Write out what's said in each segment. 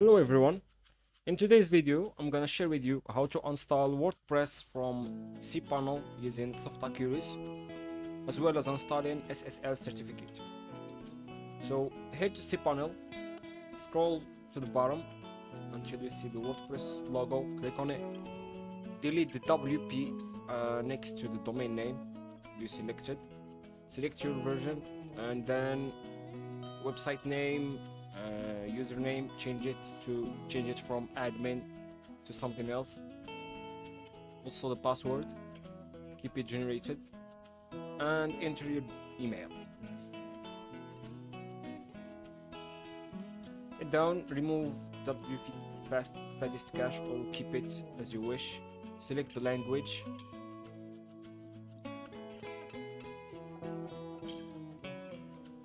Hello everyone. In today's video, I'm gonna share with you how to install WordPress from cPanel using Softacuris, as well as installing SSL Certificate. So head to cPanel, scroll to the bottom until you see the WordPress logo, click on it, delete the WP next to the domain name you selected, select your version, and then website name, username, change it from admin to something else. Also the password, keep it generated, and enter your email. Hit down, remove WP fattest cache or keep it as you wish. Select the language,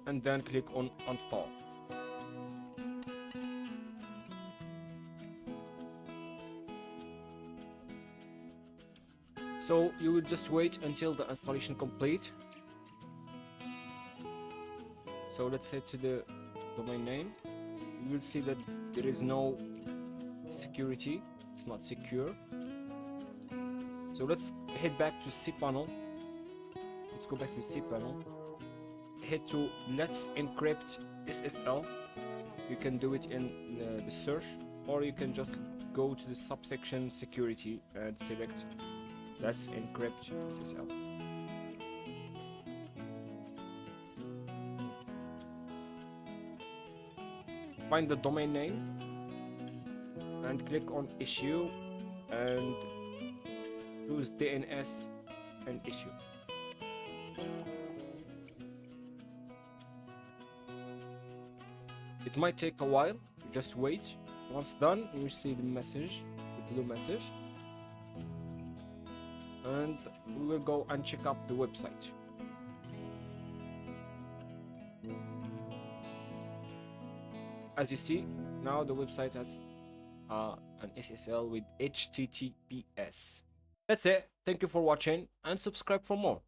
and then click on install. So you will just wait until the installation complete. So let's head to the domain name. You will see that there is no security, it's not secure. So let's head back to cPanel. Let's go back to cPanel. Head to Let's Encrypt SSL. You can do it in the search, or you can just go to the subsection security and select Let's Encrypt SSL. Find the domain name and click on issue and choose DNS and issue. It might take a while, just wait. Once done, you will see the message, the blue message, and we will go and check up the website. As you see, now the website has an SSL with HTTPS. That's it. Thank you for watching and subscribe for more.